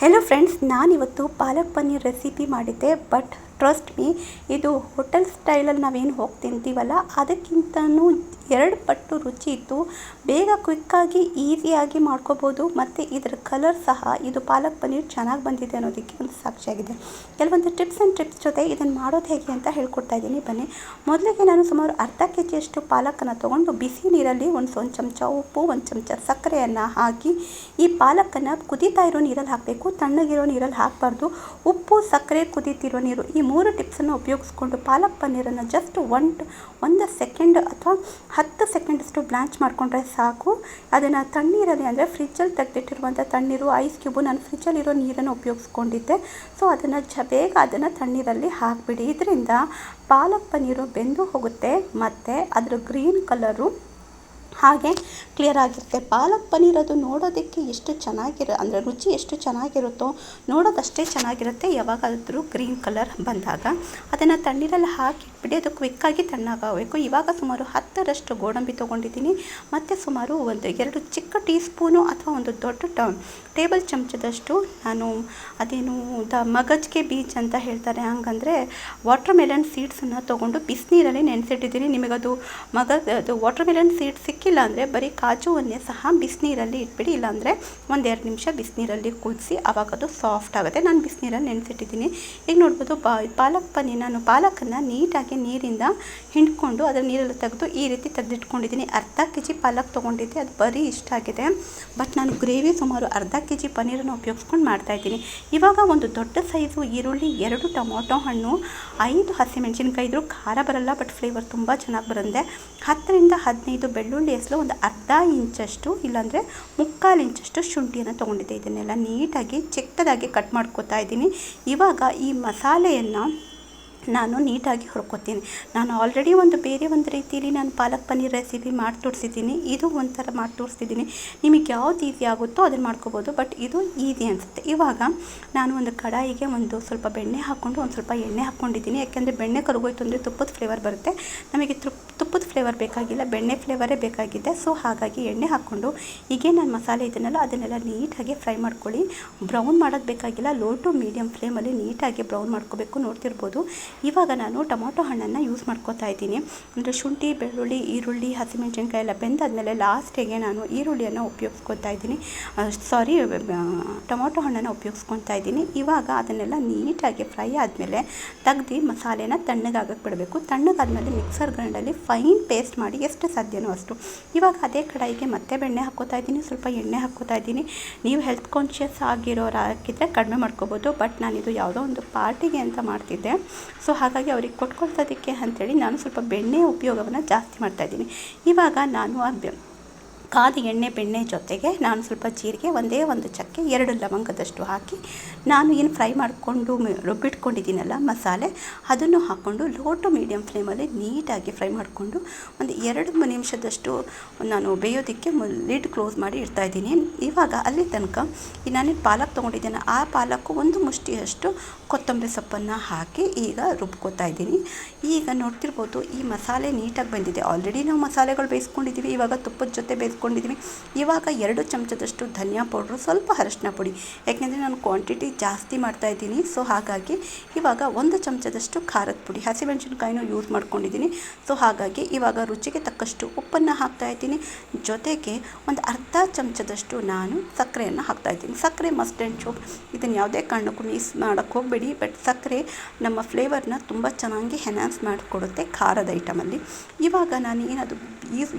Hello friends, ನಾನಿವತ್ತು palak paneer recipe ಮಾಡಿದ್ದೆ. But trust me, ಇದು ಹೋಟೆಲ್ ಸ್ಟೈಲಲ್ಲಿ ನಾವೇನು ಹೋಗಿ ತಿಂತೀವಲ್ಲ ಅದಕ್ಕಿಂತನೂ 2 ಪಟ್ಟು ರುಚಿ ಇತ್ತು. ಬೇಗ ಕ್ವಿಕ್ಕಾಗಿ ಈಸಿಯಾಗಿ ಮಾಡ್ಕೋಬೋದು. ಮತ್ತು ಇದರ ಕಲರ್ ಸಹ ಇದು ಪಾಲಕ್ ಪನ್ನೀರ್ ಚೆನ್ನಾಗಿ ಬಂದಿದೆ ಅನ್ನೋದಕ್ಕೆ ಒಂದು ಸಾಕ್ಷಿಯಾಗಿದೆ. ಕೆಲವೊಂದು ಟಿಪ್ಸ್ ಆ್ಯಂಡ್ ಟ್ರಿಕ್ಸ್ ಜೊತೆ ಇದನ್ನು ಮಾಡೋದು ಹೇಗೆ ಅಂತ ಹೇಳ್ಕೊಡ್ತಾ ಇದ್ದೀನಿ, ಬನ್ನಿ. ಮೊದಲಿಗೆ ನಾನು ಸುಮಾರು ಅರ್ಧ ಕೆಜಿಯಷ್ಟು ಪಾಲಕನ್ನು ತೊಗೊಂಡು ಬಿಸಿ ನೀರಲ್ಲಿ ಒಂದು ಚಮಚ ಉಪ್ಪು, 1 ಚಮಚ ಸಕ್ಕರೆಯನ್ನು ಹಾಕಿ ಈ ಪಾಲಕನ್ನು ಕುದೀತಾ ಇರೋ ನೀರಲ್ಲಿ ಹಾಕಬೇಕು. ತಣ್ಣಗಿರೋ ನೀರಲ್ಲಿ ಹಾಕಬಾರ್ದು. ಉಪ್ಪು, ಸಕ್ಕರೆ, ಕುದೀತಿರೋ ನೀರು, ಈ 3 ಟಿಪ್ಸನ್ನು ಉಪಯೋಗಿಸ್ಕೊಂಡು ಪಾಲಕ್ ಪನ್ನೀರನ್ನು ಜಸ್ಟ್ 1 ಸೆಕೆಂಡ್ ಅಥವಾ 10 ಸೆಕೆಂಡಷ್ಟು ಬ್ಲ್ಯಾಂಚ್ ಮಾಡಿಕೊಂಡ್ರೆ ಸಾಕು. ಅದನ್ನು ತಣ್ಣೀರಲ್ಲಿ, ಅಂದರೆ ಫ್ರಿಜ್ಜಲ್ಲಿ ತೆಗೆದಿಟ್ಟಿರುವಂಥ ತಣ್ಣೀರು, ಐಸ್ ಕ್ಯೂಬು, ನಾನು ಫ್ರಿಜ್ಜಲ್ಲಿರೋ ನೀರನ್ನು ಉಪಯೋಗಿಸ್ಕೊಂಡಿದ್ದೆ. ಸೊ ಅದನ್ನು ಬೇಗ ಅದನ್ನು ತಣ್ಣೀರಲ್ಲಿ ಹಾಕಿಬಿಡಿ. ಇದರಿಂದ ಪಾಲಕ್ ಪನ್ನೀರು ಬೆಂದು ಹೋಗುತ್ತೆ ಮತ್ತು ಅದರ ಗ್ರೀನ್ ಕಲರು ಹಾಗೆ ಕ್ಲಿಯರ್ ಆಗಿರುತ್ತೆ. ಪಾಲಕ್ ಪನ್ನೀರ್ ಅದು ನೋಡೋದಕ್ಕೆ ಎಷ್ಟು ಅಂದರೆ ರುಚಿ ಎಷ್ಟು ಚೆನ್ನಾಗಿರುತ್ತೋ ನೋಡೋದಷ್ಟೇ ಚೆನ್ನಾಗಿರುತ್ತೆ ಯಾವಾಗಾದರೂ ಗ್ರೀನ್ ಕಲರ್ ಬಂದಾಗ. ಅದನ್ನು ತಣ್ಣೀರಲ್ಲಿ ಹಾಕಿಟ್ಬಿಡಿ, ಅದು ಕ್ವಿಕ್ಕಾಗಿ ತಣ್ಣಗಾಗಬೇಕು. ಇವಾಗ ಸುಮಾರು 10ರಷ್ಟು ಗೋಡಂಬಿ ತೊಗೊಂಡಿದ್ದೀನಿ ಮತ್ತು ಸುಮಾರು 2 ಚಿಕ್ಕ ಟೀ ಸ್ಪೂನು ಅಥವಾ ಒಂದು ದೊಡ್ಡ ಟೇಬಲ್ ಚಮಚದಷ್ಟು ನಾನು ಅದೇನು ಮಗಜ್ಗೆ ಬೀಜ ಅಂತ ಹೇಳ್ತಾರೆ, ಹಂಗಂದರೆ ವಾಟರ್ ಮೆಲನ್ ಸೀಡ್ಸನ್ನು ತೊಗೊಂಡು ಬಿಸಿನೀರಲ್ಲಿ ನೆನೆಸಿಟ್ಟಿದ್ದೀನಿ. ನಿಮಗದು ಅದು ವಾಟರ್ ಮೆಲನ್ ಸೀಡ್ಸ್ ಸಿಕ್ಕಿಲ್ಲ ಅಂದರೆ ಬರೀ ಕಾಜುವನ್ನೇ ಸಹ ಬಿಸಿನೀರಲ್ಲಿ ಇಟ್ಬಿಡಿ, ಇಲ್ಲಾಂದರೆ 1-2 ನಿಮಿಷ ಬಿಸಿನೀರಲ್ಲಿ ಕುದಿಸಿ, ಆವಾಗ ಅದು ಸಾಫ್ಟ್ ಆಗುತ್ತೆ. ನಾನು ಬಿಸಿನೀರಲ್ಲಿ ನೆನೆಸಿಟ್ಟಿದ್ದೀನಿ. ಈಗ ನೋಡ್ಬೋದು ನಾನು ಪಾಲಕನ್ನು ನೀಟಾಗಿ ನೀರಿಂದ ಹಿಂಡ್ಕೊಂಡು ಅದರ ನೀರಲ್ಲಿ ತೆಗೆದು ಈ ರೀತಿ ತೆಗೆದಿಟ್ಕೊಂಡಿದ್ದೀನಿ. ಅರ್ಧ ಕೆಜಿ ಪಾಲಕ್ ತೊಗೊಂಡಿದ್ದೆ, ಅದು ಬರೀ ಇಷ್ಟ ಆಗಿದೆ. ಬಟ್ ನಾನು ಗ್ರೇವಿ ಸುಮಾರು ಅರ್ಧ ಕೆಜಿ ಪನ್ನೀರನ್ನು ಉಪಯೋಗಿಸ್ಕೊಂಡು ಮಾಡ್ತಾಯಿದ್ದೀನಿ. ಇವಾಗ ಒಂದು ದೊಡ್ಡ ಸೈಜು ಈರುಳ್ಳಿ, 2 ಟೊಮೊಟೊ ಹಣ್ಣು, 5 ಹಸಿಮೆಣಸಿನ್ಕಾಯಿ. ಇದ್ರೂ ಖಾರ ಬರಲ್ಲ, ಬಟ್ ಫ್ಲೇವರ್ ತುಂಬ ಚೆನ್ನಾಗಿ ಬರುತ್ತೆ. 10ರಿಂದ 15 ಬೆಳ್ಳುಳ್ಳಿ ಹೆಸರು, ಒಂದು ಅರ್ಧ ಇಂಚಷ್ಟು ಇಲ್ಲಾಂದರೆ 3/4 ಇಂಚಷ್ಟು ಶುಂಠಿಯನ್ನು ತೊಗೊಂಡಿದ್ದೆ. ಇದನ್ನೆಲ್ಲ ನೀಟಾಗಿ ಚಿಕ್ಕದಾಗಿ ಕಟ್ ಮಾಡ್ಕೊತಾ ಇದ್ದೀನಿ. ಇವಾಗ ಈ ಮಸಾಲೆಯನ್ನು ನಾನು ನೀಟಾಗಿ ಹುರ್ಕೋತೀನಿ. ನಾನು ಆಲ್ರೆಡಿ ಬೇರೆ ಒಂದು ರೀತಿಯಲ್ಲಿ ನಾನು ಪಾಲಕ್ ಪನ್ನೀರ್ ರೆಸಿಪಿ ಮಾಡಿ ತೋರಿಸಿದ್ದೀನಿ. ಇದು ಒಂಥರ ಮಾಡಿ ತೋರಿಸ್ತಿದ್ದೀನಿ. ನಿಮಗೆ ಯಾವ್ದು ಈಸಿ ಆಗುತ್ತೋ ಅದನ್ನು ಮಾಡ್ಕೋಬೋದು, ಬಟ್ ಇದು ಈಸಿ ಅನಿಸುತ್ತೆ. ಇವಾಗ ನಾನು ಒಂದು ಕಡಾಯಿಗೆ ಸ್ವಲ್ಪ ಬೆಣ್ಣೆ ಹಾಕ್ಕೊಂಡು ಒಂದು ಸ್ವಲ್ಪ ಎಣ್ಣೆ ಹಾಕ್ಕೊಂಡಿದ್ದೀನಿ. ಯಾಕೆಂದರೆ ಬೆಣ್ಣೆ ಕರಗೋಯ್ತು ಅಂದರೆ ತುಪ್ಪದ ಫ್ಲೇವರ್ ಬರುತ್ತೆ. ನಮಗೆ ತುಪ್ಪದ ಫ್ಲೇವರ್ ಬೇಕಾಗಿಲ್ಲ, ಬೆಣ್ಣೆ ಫ್ಲೇವರೇ ಬೇಕಾಗಿದೆ. ಸೊ ಹಾಗಾಗಿ ಎಣ್ಣೆ ಹಾಕ್ಕೊಂಡು ಹೀಗೆ ನಾನು ಮಸಾಲೆ ಅದನ್ನೆಲ್ಲ ನೀಟಾಗಿ ಫ್ರೈ ಮಾಡ್ಕೊಳ್ಳಿ. ಬ್ರೌನ್ ಮಾಡೋದು ಬೇಕಾಗಿಲ್ಲ, ಲೋ ಟು ಮೀಡಿಯಮ್ ಫ್ಲೇಮಲ್ಲಿ ನೀಟಾಗಿ ಬ್ರೌನ್ ಮಾಡ್ಕೋಬೇಕು. ನೋಡ್ತಿರ್ಬೋದು. ಇವಾಗ ನಾನು ಟೊಮೊಟೊ ಹಣ್ಣನ್ನು ಯೂಸ್ ಮಾಡ್ಕೋತಾ ಇದ್ದೀನಿ. ಅಂದರೆ ಶುಂಠಿ, ಬೆಳ್ಳುಳ್ಳಿ, ಈರುಳ್ಳಿ, ಹಸಿಮೆಣಸಿನ್ಕಾಯಿ ಎಲ್ಲ ಬೆಂದಾದಮೇಲೆ ಲಾಸ್ಟಿಗೆ ನಾನು ಈರುಳ್ಳಿಯನ್ನು ಉಪಯೋಗಿಸ್ಕೊತಾ ಇದ್ದೀನಿ. ಟೊಮೊಟೊ ಹಣ್ಣನ್ನು ಉಪಯೋಗಿಸ್ಕೊತಾ ಇದ್ದೀನಿ. ಇವಾಗ ಅದನ್ನೆಲ್ಲ ನೀಟಾಗಿ ಫ್ರೈ ಆದಮೇಲೆ ತೆಗ್ದು ಮಸಾಲೆನ ತಣ್ಣಗಾಗಕ್ಕೆ ಬಿಡಬೇಕು. ತಣ್ಣಗಾದ್ಮೇಲೆ ಮಿಕ್ಸರ್ ಗ್ರೈಂಡಲ್ಲಿ ಫೈನ್ ಪೇಸ್ಟ್ ಮಾಡಿ ಎಷ್ಟು ಸಾಧ್ಯನೋ ಅಷ್ಟು. ಇವಾಗ ಅದೇ ಕಡಾಯಿಗೆ ಮತ್ತೆ ಬೆಣ್ಣೆ ಹಾಕ್ಕೋತಾ ಇದ್ದೀನಿ, ಸ್ವಲ್ಪ ಎಣ್ಣೆ ಹಾಕ್ಕೋತಾ ಇದ್ದೀನಿ. ನೀವು ಹೆಲ್ತ್ ಕಾನ್ಷಿಯಸ್ ಆಗಿರೋರು ಹಾಕಿದರೆ ಕಡಿಮೆ ಮಾಡ್ಕೋಬೋದು, ಬಟ್ ನಾನಿದು ಯಾವುದೋ ಒಂದು ಪಾರ್ಟಿಗೆ ಅಂತ ಮಾಡ್ತಿದ್ದೆ. ಸೊ ಹಾಗಾಗಿ ಅವ್ರಿಗೆ ಕೊಟ್ಕೊಳ್ಸೋದಕ್ಕೆ ಅಂಥೇಳಿ ನಾನು ಸ್ವಲ್ಪ ಬೆಣ್ಣೆ ಉಪಯೋಗವನ್ನು ಜಾಸ್ತಿ ಮಾಡ್ತಾಯಿದ್ದೀನಿ. ಇವಾಗ ನಾನು ಕಾದ ಬೆಣ್ಣೆ ಜೊತೆಗೆ ನಾನು ಸ್ವಲ್ಪ ಜೀರಿಗೆ, ಒಂದು ಚಕ್ಕೆ, 2 ಲವಂಗದಷ್ಟು ಹಾಕಿ ನಾನು ಏನು ಫ್ರೈ ಮಾಡಿಕೊಂಡು ರುಬ್ಬಿಟ್ಕೊಂಡಿದ್ದೀನಲ್ಲ ಮಸಾಲೆ, ಅದನ್ನು ಹಾಕ್ಕೊಂಡು ಲೋ ಟು ಮೀಡಿಯಮ್ ಫ್ಲೇಮಲ್ಲಿ ನೀಟಾಗಿ ಫ್ರೈ ಮಾಡಿಕೊಂಡು ಒಂದು 2 ನಿಮಿಷದಷ್ಟು ನಾನು ಬೇಯೋದಕ್ಕೆ ಲಿಡ್ ಕ್ಲೋಸ್ ಮಾಡಿ ಇಡ್ತಾಯಿದ್ದೀನಿ. ಇವಾಗ ಅಲ್ಲಿ ತನಕ ನಾನೇನು ಪಾಲಕ್ ತೊಗೊಂಡಿದ್ದೇನೆ ಆ ಪಾಲಕ್ಕು 1 ಮುಷ್ಟಿಯಷ್ಟು ಕೊತ್ತಂಬರಿ ಸೊಪ್ಪನ್ನು ಹಾಕಿ ಈಗ ರುಬ್ಕೋತಾ ಇದ್ದೀನಿ. ಈಗ ನೋಡ್ತಿರ್ಬೋದು ಈ ಮಸಾಲೆ ನೀಟಾಗಿ ಬಂದಿದೆ. ಆಲ್ರೆಡಿ ನಾವು ಮಸಾಲೆಗಳು ಬೇಯಿಸ್ಕೊಂಡಿದ್ದೀವಿ. ಇವಾಗ ತುಪ್ಪದ ಜೊತೆ ಬೇಯಿಸ್ಕೊಂಡಿದ್ದೀವಿ. ಇವಾಗ 2 ಚಮಚದಷ್ಟು ಧನಿಯಾ ಪೌಡ್ರು, ಸ್ವಲ್ಪ ಅರಶಿನ ಪುಡಿ, ಯಾಕೆಂದರೆ ನಾನು ಕ್ವಾಂಟಿಟಿ ಜಾಸ್ತಿ ಮಾಡ್ತಾಯಿದ್ದೀನಿ. ಸೊ ಹಾಗಾಗಿ ಇವಾಗ 1 ಚಮಚದಷ್ಟು ಖಾರದ ಪುಡಿ, ಹಸಿಮೆಣಸಿನ್ಕಾಯಿನೂ ಯೂಸ್ ಮಾಡ್ಕೊಂಡಿದ್ದೀನಿ. ಸೊ ಹಾಗಾಗಿ ಇವಾಗ ರುಚಿಗೆ ತಕ್ಕಷ್ಟು ಉಪ್ಪನ್ನು ಹಾಕ್ತಾಯಿದ್ದೀನಿ. ಜೊತೆಗೆ ಒಂದು ಅರ್ಧ ಚಮಚದಷ್ಟು ನಾನು ಸಕ್ಕರೆಯನ್ನು ಹಾಕ್ತಾಯಿದ್ದೀನಿ. ಸಕ್ಕರೆ ಮಸ್ಟ್ ಆ್ಯಂಡ್ ಶುಡ್, ಇದನ್ನು ಯಾವುದೇ ಕಾರಣಕ್ಕೂ ಮಿಸ್ ಮಾಡೋಕ್ಕೆ ಹೋಗಬೇಡಿ. ಬಟ್ ಸಕ್ಕರೆ ನಮ್ಮ ಫ್ಲೇವರ್ನ ತುಂಬ ಚೆನ್ನಾಗಿ ಎನ್ಹಾನ್ಸ್ ಮಾಡಿಕೊಡುತ್ತೆ ಖಾರದ ಐಟಮಲ್ಲಿ. ಇವಾಗ ನಾನು ಏನದು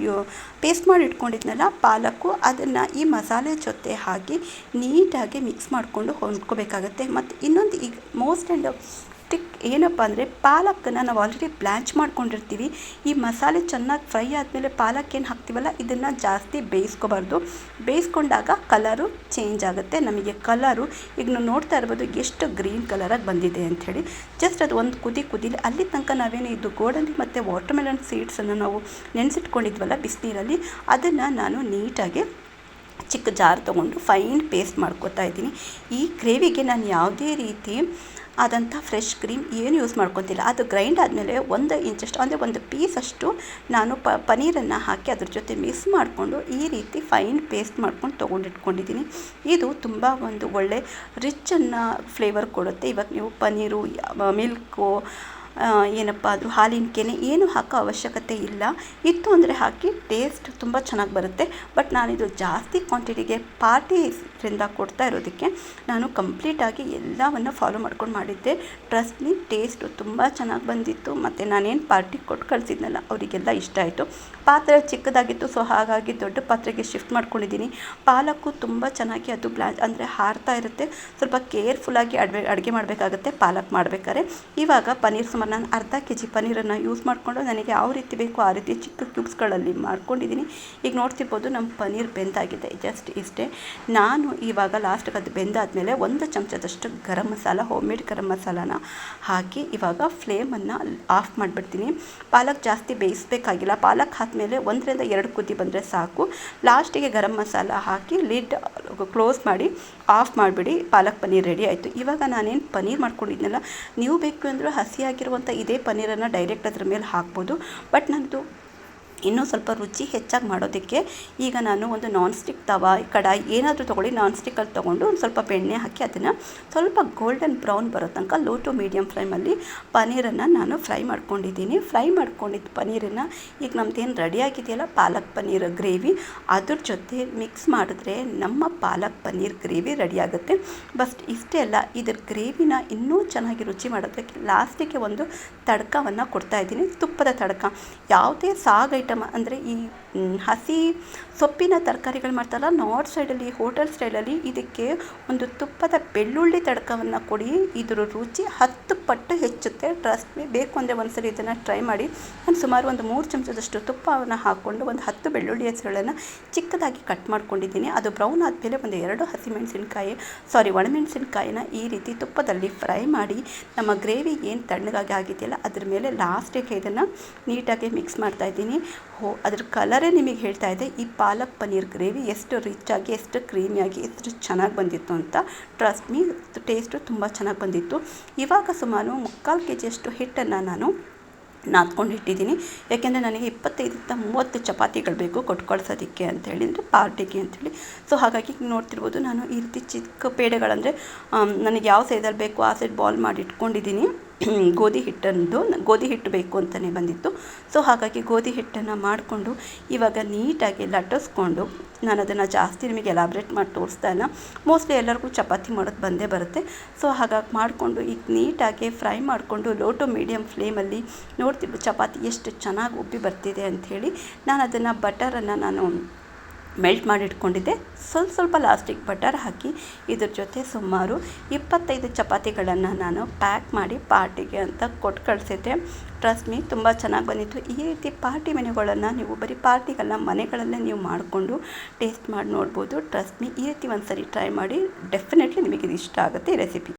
ಪೇಸ್ಟ್ ಮಾಡಿ ಇಟ್ಕೊಂಡಿದ್ನಲ್ಲ ಪಾಲಕ್ಕು, ಅದನ್ನು ಈ ಮಸಾಲೆ ಜೊತೆ ಹಾಕಿ ನೀಟಾಗಿ ಮಿಕ್ಸ್ ಮಾಡಿಕೊಂಡು ಹೊಂದ್ಕೋಬೇಕಾಗತ್ತೆ. ಮತ್ತು ಇನ್ನೊಂದು ಈಗ ಮೋಸ್ಟ್ ಆ್ಯಂಡ್ ಟಿಕ್ ಏನಪ್ಪ ಅಂದರೆ, ಪಾಲಕ್ಕನ್ನು ನಾವು ಆಲ್ರೆಡಿ ಬ್ಲ್ಯಾಂಚ್ ಮಾಡ್ಕೊಂಡಿರ್ತೀವಿ. ಈ ಮಸಾಲೆ ಚೆನ್ನಾಗಿ ಫ್ರೈ ಆದಮೇಲೆ ಪಾಲಕ್ ಏನು ಹಾಕ್ತೀವಲ್ಲ ಇದನ್ನು ಜಾಸ್ತಿ ಬೇಯಿಸ್ಕೋಬಾರ್ದು. ಬೇಯಿಸ್ಕೊಂಡಾಗ ಕಲರು ಚೇಂಜ್ ಆಗುತ್ತೆ. ನಮಗೆ ಕಲರು ಈಗ ನಾವು ನೋಡ್ತಾ ಇರ್ಬೋದು ಎಷ್ಟು ಗ್ರೀನ್ ಕಲರಾಗಿ ಬಂದಿದೆ ಅಂಥೇಳಿ. ಜಸ್ಟ್ ಅದು ಒಂದು ಕುದೀಲಿ, ಅಲ್ಲಿ ತನಕ ನಾವೇನು ಇದು ಗೋಡಂಬಿ ಮತ್ತು ವಾಟರ್ ಮೆಲನ್ ಸೀಡ್ಸನ್ನು ನಾವು ನೆನೆಸಿಟ್ಕೊಂಡಿದ್ವಲ್ಲ ಬಿಸಿನೀರಲ್ಲಿ, ಅದನ್ನು ನಾನು ನೀಟಾಗಿ ಚಿಕ್ಕ ಜಾರ್ ತೊಗೊಂಡು ಫೈನ್ ಪೇಸ್ಟ್ ಮಾಡ್ಕೋತಾ ಇದ್ದೀನಿ. ಈ ಗ್ರೇವಿಗೆ ನಾನು ಯಾವುದೇ ರೀತಿ ಆದಂಥ ಫ್ರೆಶ್ ಕ್ರೀಮ್ ಏನು ಯೂಸ್ ಮಾಡ್ಕೊತಿಲ್ಲ. ಅದು ಗ್ರೈಂಡ್ ಆದಮೇಲೆ 1 ಇಂಚಷ್ಟು ಅಂದರೆ 1 ಪೀಸಷ್ಟು ನಾನು ಪನೀರನ್ನು ಹಾಕಿ ಅದ್ರ ಜೊತೆ ಮಿಕ್ಸ್ ಮಾಡಿಕೊಂಡು ಈ ರೀತಿ ಫೈನ್ ಪೇಸ್ಟ್ ಮಾಡ್ಕೊಂಡು ತೊಗೊಂಡಿಟ್ಕೊಂಡಿದ್ದೀನಿ. ಇದು ತುಂಬ ಒಂದು ಒಳ್ಳೆ ರಿಚ್ಚನ್ನು ಫ್ಲೇವರ್ ಕೊಡುತ್ತೆ. ಇವಾಗ ನೀವು ಪನೀರು, ಮಿಲ್ಕು, ಏನಪ್ಪ ಅದು ಹಾಲಿನ ಕೆನೆ ಏನು ಹಾಕೋ ಅವಶ್ಯಕತೆ ಇಲ್ಲ. ಇತ್ತು ಅಂದರೆ ಹಾಕಿ ಟೇಸ್ಟ್ ತುಂಬ ಚೆನ್ನಾಗಿ ಬರುತ್ತೆ. ಬಟ್ ನಾನಿದು ಜಾಸ್ತಿ ಕ್ವಾಂಟಿಟಿಗೆ ಪಾರ್ಟಿಯಿಂದ ಕೊಡ್ತಾ ಇರೋದಕ್ಕೆ ನಾನು ಕಂಪ್ಲೀಟಾಗಿ ಎಲ್ಲವನ್ನು ಫಾಲೋ ಮಾಡ್ಕೊಂಡು ಮಾಡಿದ್ದೆ. ಟ್ರಸ್ಟ್ ಮೀ, ಟೇಸ್ಟು ತುಂಬ ಚೆನ್ನಾಗಿ ಬಂದಿತ್ತು. ಮತ್ತು ನಾನೇನು ಪಾರ್ಟಿಗೆ ಕೊಟ್ಟು ಕಳಿಸಿದ್ನಲ್ಲ ಅವರಿಗೆಲ್ಲ ಇಷ್ಟ ಆಯಿತು. ಪಾತ್ರೆ ಚಿಕ್ಕದಾಗಿತ್ತು, ಸೊ ಹಾಗಾಗಿ ದೊಡ್ಡ ಪಾತ್ರೆಗೆ ಶಿಫ್ಟ್ ಮಾಡ್ಕೊಂಡಿದ್ದೀನಿ. ಪಾಲಕ್ಕು ತುಂಬ ಚೆನ್ನಾಗಿ ಅದು ಅಂದರೆ ಹಾರ್ತಾ ಇರುತ್ತೆ. ಸ್ವಲ್ಪ ಕೇರ್ಫುಲ್ಲಾಗಿ ಅಡುಗೆ ಮಾಡಬೇಕಾಗುತ್ತೆ ಪಾಲಕ್ ಮಾಡಬೇಕಾದ್ರೆ. ಇವಾಗ ಪನೀರ್ ಸುಮಾರು ನಾನು ಅರ್ಧ kg ಪನೀರನ್ನು ಯೂಸ್ ಮಾಡಿಕೊಂಡು ನನಗೆ ಯಾವ ರೀತಿ ಬೇಕೋ ಆ ರೀತಿ ಚಿಕ್ಕ ಕ್ಯೂಬ್ಸ್ಗಳಲ್ಲಿ ಮಾಡ್ಕೊಂಡಿದ್ದೀನಿ. ಈಗ ನೋಡ್ತಿರ್ಬೋದು ನಮ್ಮ ಪನೀರ್ ಬೆಂದಾಗಿದೆ. ಜಸ್ಟ್ ಇಷ್ಟೇ. ನಾನು ಇವಾಗ ಲಾಸ್ಟಿಗೆ ಅದು ಬೆಂದಾದಮೇಲೆ 1 ಚಮಚದಷ್ಟು ಗರಂ ಮಸಾಲ, ಹೋಮ್ ಮೇಡ್ ಗರಂ ಮಸಾಲಾನ ಹಾಕಿ ಇವಾಗ ಫ್ಲೇಮನ್ನು ಆಫ್ ಮಾಡಿಬಿಡ್ತೀನಿ. ಪಾಲಕ್ ಜಾಸ್ತಿ ಬೇಯಿಸಬೇಕಾಗಿಲ್ಲ. ಪಾಲಕ್ ಹಾಕಿದ್ಮೇಲೆ 1 ರಿಂದ 2 ಕುದಿ ಬಂದರೆ ಸಾಕು. ಲಾಸ್ಟಿಗೆ ಗರಂ ಮಸಾಲ ಹಾಕಿ ಲಿಡ್ ಕ್ಲೋಸ್ ಮಾಡಿ ಆಫ್ ಮಾಡಿಬಿಡಿ. ಪಾಲಕ್ ಪನೀರ್ ರೆಡಿ ಆಯಿತು. ಇವಾಗ ನಾನೇನು ಪನೀರ್ ಮಾಡ್ಕೊಂಡಿದ್ನಲ್ಲ, ನೀವು ಬೇಕು ಅಂದರೂ ಹಸಿಯಾಗಿರುವಂಥ ಇದೇ ಪನೀರನ್ನು ಡೈರೆಕ್ಟ್ ಅದ್ರ ಮೇಲೆ ಹಾಕ್ಬೋದು. ಬಟ್ ನನ್ನದು ಇನ್ನೂ ಸ್ವಲ್ಪ ರುಚಿ ಹೆಚ್ಚಾಗಿ ಮಾಡೋದಕ್ಕೆ ಈಗ ನಾನು ಒಂದು ನಾನ್ ಸ್ಟಿಕ್ ತವಾ, ಕಡಾಯಿ ಏನಾದರೂ ತೊಗೊಳ್ಳಿ, ನಾನ್ ಸ್ಟಿಕ್ಕಲ್ಲಿ ತೊಗೊಂಡು ಒಂದು ಸ್ವಲ್ಪ ಬೆಣ್ಣೆ ಹಾಕಿ ಅದನ್ನು ಸ್ವಲ್ಪ ಗೋಲ್ಡನ್ ಬ್ರೌನ್ ಬರೋ ತನಕ ಲೋ ಟು ಮೀಡಿಯಮ್ ಫ್ಲೇಮಲ್ಲಿ ಪನೀರನ್ನು ನಾನು ಫ್ರೈ ಮಾಡ್ಕೊಂಡಿದ್ದೀನಿ. ಫ್ರೈ ಮಾಡ್ಕೊಂಡಿದ್ದು ಪನೀರನ್ನು ಈಗ ನಮ್ಮದೇನು ರೆಡಿಯಾಗಿದೆಯಲ್ಲ ಪಾಲಕ್ ಪನೀರ್ ಗ್ರೇವಿ, ಅದ್ರ ಜೊತೆ ಮಿಕ್ಸ್ ಮಾಡಿದ್ರೆ ನಮ್ಮ ಪಾಲಕ್ ಪನೀರ್ ಗ್ರೇವಿ ರೆಡಿಯಾಗುತ್ತೆ. ಬಸ್ ಇಷ್ಟೇ ಅಲ್ಲ, ಇದ್ರ ಗ್ರೇವಿನ ಇನ್ನೂ ಚೆನ್ನಾಗಿ ರುಚಿ ಮಾಡೋದಕ್ಕೆ ಲಾಸ್ಟಿಗೆ ಒಂದು ತಡ್ಕವನ್ನು ಕೊಡ್ತಾಯಿದ್ದೀನಿ, ತುಪ್ಪದ ತಡ್ಕ. ಯಾವುದೇ ಸಾಗ್ ಐಟಮ್ ಅಂದರೆ ಈ ಹಸಿ ಸೊಪ್ಪಿನ ತರಕಾರಿಗಳು ಮಾಡ್ತಾರಲ್ಲ ನಾರ್ತ್ ಸೈಡಲ್ಲಿ, ಹೋಟೆಲ್ ಸ್ಟೈಲಲ್ಲಿ, ಇದಕ್ಕೆ ಒಂದು ತುಪ್ಪದ ಬೆಳ್ಳುಳ್ಳಿ ತಡ್ಕವನ್ನು ಕೊಡಿ. ಇದ್ರ ರುಚಿ 10 ಪಟ್ಟು ಹೆಚ್ಚುತ್ತೆ. ಟ್ರಸ್ಟ್ ಮೀ, ಬೇಕು ಅಂದರೆ ಒಂದ್ಸರಿ ಇದನ್ನು ಟ್ರೈ ಮಾಡಿ. ನಾನು ಸುಮಾರು ಒಂದು 3 ಚಮಚದಷ್ಟು ತುಪ್ಪವನ್ನು ಹಾಕ್ಕೊಂಡು ಒಂದು 10 ಬೆಳ್ಳುಳ್ಳಿ ಹೆಸರುಗಳನ್ನು ಚಿಕ್ಕದಾಗಿ ಕಟ್ ಮಾಡ್ಕೊಂಡಿದ್ದೀನಿ. ಅದು ಬ್ರೌನ್ ಆದಮೇಲೆ ಒಂದು 2 ಒಣಮೆಣಸಿನ್ಕಾಯಿನ ಈ ರೀತಿ ತುಪ್ಪದಲ್ಲಿ ಫ್ರೈ ಮಾಡಿ ನಮ್ಮ ಗ್ರೇವಿ ಏನು ತಣ್ಣಗಾಗಿ ಆಗಿದೆಯಲ್ಲ ಅದ್ರ ಮೇಲೆ ಲಾಸ್ಟಿಗೆ ಇದನ್ನು ನೀಟಾಗಿ ಮಿಕ್ಸ್ ಮಾಡ್ತಾಯಿದ್ದೀನಿ. ಅದ್ರ ಕಲರೇ ನಿಮಗೆ ಹೇಳ್ತಾ ಇದೆ ಈ ಪಾಲಕ್ ಪನೀರ್ ಗ್ರೇವಿ ಎಷ್ಟು ರಿಚ್ ಆಗಿ, ಎಷ್ಟು ಕ್ರೀಮಿಯಾಗಿ, ಎಷ್ಟು ಚೆನ್ನಾಗಿ ಬಂದಿತ್ತು ಅಂತ. ಟ್ರಸ್ಟ್ ಮೀ, ಟೇಸ್ಟು ತುಂಬ ಚೆನ್ನಾಗಿ ಬಂದಿತ್ತು. ಇವಾಗ ಸುಮಾರು 3/4 kg ಹಿಟ್ಟನ್ನು ನಾನು ನಾದ್ಕೊಂಡಿಟ್ಟಿದ್ದೀನಿ. ಯಾಕೆಂದರೆ ನನಗೆ 25-30 ಚಪಾತಿಗಳು ಬೇಕು ಕೊಟ್ಟು ಕಳ್ಸೋದಕ್ಕೆ ಅಂಥೇಳಿ, ಅಂದರೆ ಪಾರ್ಟಿಗೆ ಅಂಥೇಳಿ. ಸೊ ಹಾಗಾಗಿ ನೋಡ್ತಿರ್ಬೋದು ನಾನು ಈ ರೀತಿ ಚಿಕ್ಕ ಪೇಡೆಗಳಂದರೆ ನನಗೆ ಯಾವ ಸೈಜಲ್ಲಿ ಬೇಕು ಆ ಸೈಡ್ ಬಾಲ್ ಮಾಡಿ ಇಟ್ಕೊಂಡಿದ್ದೀನಿ. ಗೋಧಿ ಹಿಟ್ಟು ಬೇಕು ಅಂತಲೇ ಬಂದಿತ್ತು. ಸೊ ಹಾಗಾಗಿ ಗೋಧಿ ಹಿಟ್ಟನ್ನು ಮಾಡಿಕೊಂಡು ಇವಾಗ ನೀಟಾಗಿ ಲಟ್ಟಿಸ್ಕೊಂಡು, ನಾನು ಅದನ್ನು ಜಾಸ್ತಿ ನಿಮಗೆ ಎಲಾಬ್ರೇಟ್ ಮಾಡಿ ತೋರಿಸ್ತಾ ಇಲ್ಲ, ಮೋಸ್ಟ್ಲಿ ಎಲ್ಲರಿಗೂ ಚಪಾತಿ ಮಾಡೋದು ಬಂದೇ ಬರುತ್ತೆ. ಸೊ ಹಾಗಾಗಿ ಮಾಡಿಕೊಂಡು ಈಗ ನೀಟಾಗಿ ಫ್ರೈ ಮಾಡಿಕೊಂಡು ಲೋ ಟು ಮೀಡಿಯಮ್ ಫ್ಲೇಮಲ್ಲಿ ನೋಡ್ತಿರ್ಬೋದು ಚಪಾತಿ ಎಷ್ಟು ಚೆನ್ನಾಗಿ ಉಬ್ಬಿ ಬರ್ತಿದೆ ಅಂಥೇಳಿ. ನಾನು ಅದನ್ನು ಬಟರನ್ನು ನಾನು ಮೆಲ್ಟ್ ಮಾಡಿ ಇಟ್ಕೊಂಡಿದ್ದೆ. ಸ್ವಲ್ಪ ಲಾಸ್ಟಿಗೆ ಬಟರ್ ಹಾಕಿ ಇದ್ರ ಜೊತೆ ಸುಮಾರು 25 ಚಪಾತಿಗಳನ್ನು ನಾನು ಪ್ಯಾಕ್ ಮಾಡಿ ಪಾರ್ಟಿಗೆ ಅಂತ ಕೊಟ್ಟು ಕಳಿಸಿದ್ದೆ. ಟ್ರಸ್ಟ್ ಮೀ, ತುಂಬ ಚೆನ್ನಾಗಿ ಬಂದಿತ್ತು. ಈ ರೀತಿ ಪಾರ್ಟಿ ಮೆನುಗಳನ್ನು ನೀವು ಬರೀ ಪಾರ್ಟಿಗೆಲ್ಲ ಮನೆಗಳಲ್ಲೇ ನೀವು ಮಾಡಿಕೊಂಡು ಟೇಸ್ಟ್ ಮಾಡಿ ನೋಡ್ಬೋದು. ಟ್ರಸ್ಟ್ ಮೀ, ಈ ರೀತಿ ಒಂದು ಸರಿ ಟ್ರೈ ಮಾಡಿ. ಡೆಫಿನೆಟ್ಲಿ ನಿಮಗೆ ಇದು ಇಷ್ಟ ಆಗುತ್ತೆ ಈ ರೆಸಿಪಿ.